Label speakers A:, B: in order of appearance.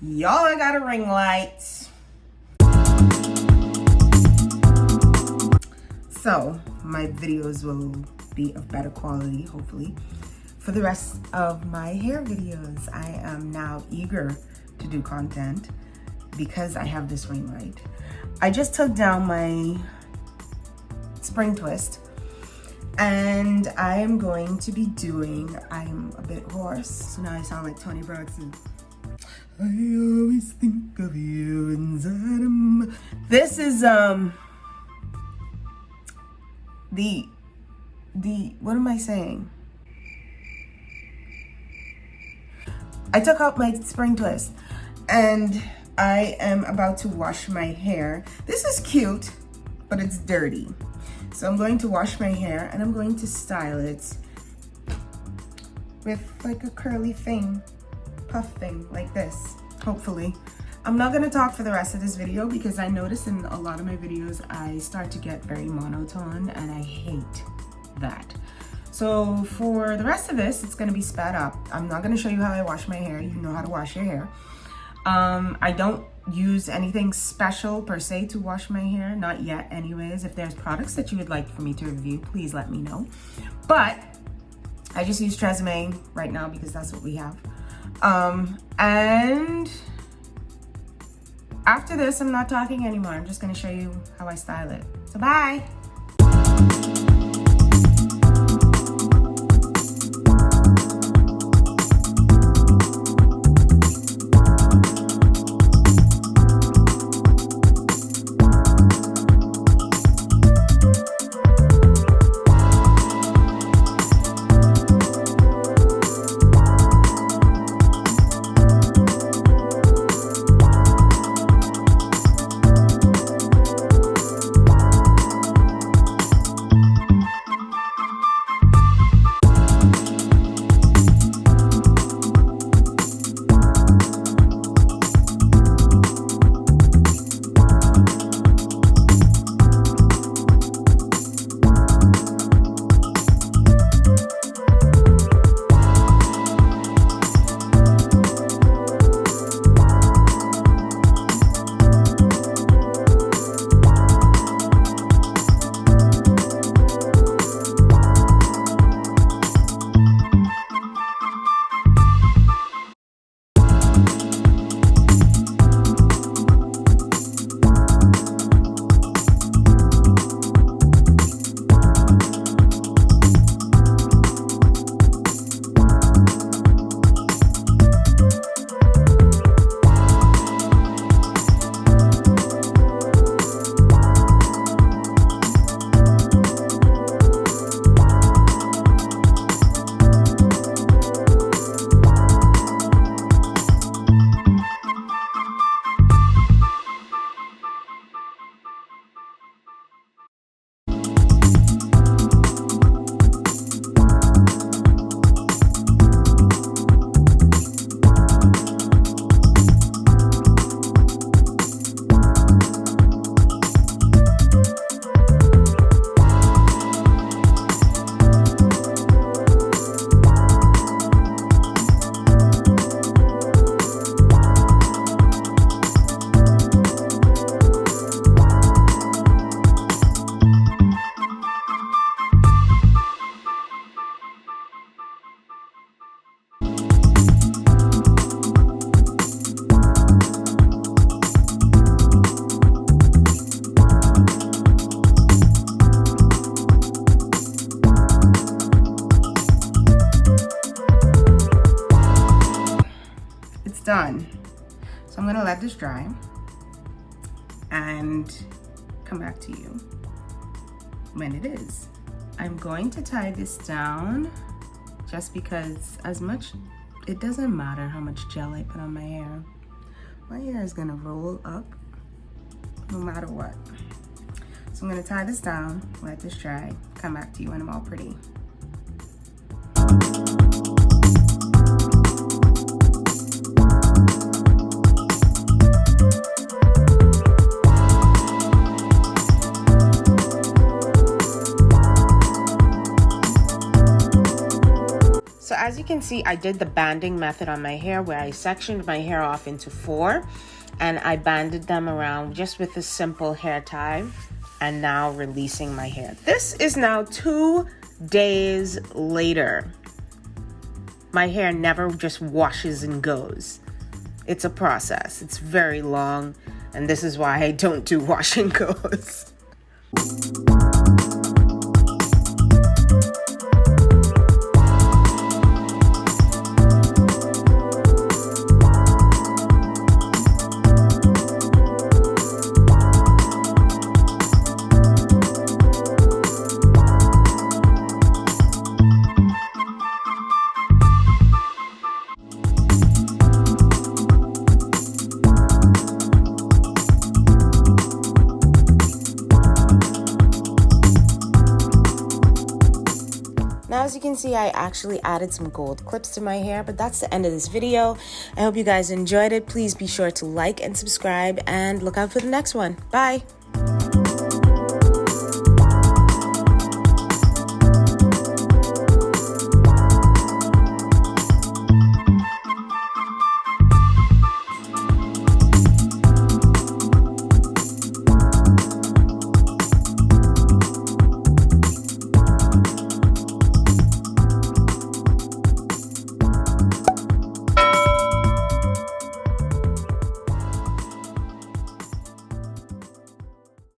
A: Y'all, I got a ring light. So my videos will be of better quality, hopefully, for the rest of my hair videos. I am now eager to do content because I have this ring light. I just took down my spring twist and I am going to be doing, I'm a bit hoarse, so now I sound like Toni Braxton. I always think of you inside of my... This is what am I saying? I took out my spring twist and I am about to wash my hair. This is cute, but it's dirty. So I'm going to wash my hair and I'm going to style it with like a curly thing, puff thing like this, hopefully. I'm not gonna talk for the rest of this video because I notice in a lot of my videos, I start to get very monotone and I hate that. So for the rest of this, it's gonna be sped up. I'm not gonna show you how I wash my hair. You know how to wash your hair. I don't use anything special per se to wash my hair, not yet anyways. If there's products that you would like for me to review, please let me know. But I just use Tresemme right now because that's what we have. And after this, I'm not talking anymore. I'm just gonna show you how I style it. So bye. Done. So I'm gonna let this dry and come back to you when it is. I'm going to tie this down just because it doesn't matter how much gel I put on my hair. My hair is gonna roll up no matter what. So I'm gonna tie this down, let this dry, come back to you when I'm all pretty. So as you can can see, I did the banding method on my hair where I sectioned my hair off into 4 and I banded them around just with a simple hair tie, and now releasing my hair. This is now 2 days later. My hair never just washes and goes. It's a process. It's very long, and this is why I don't do wash and goes. Now, as you can see, I actually added some gold clips to my hair, but that's the end of this video. I hope you guys enjoyed it. Please be sure to like and subscribe and look out for the next one. Bye.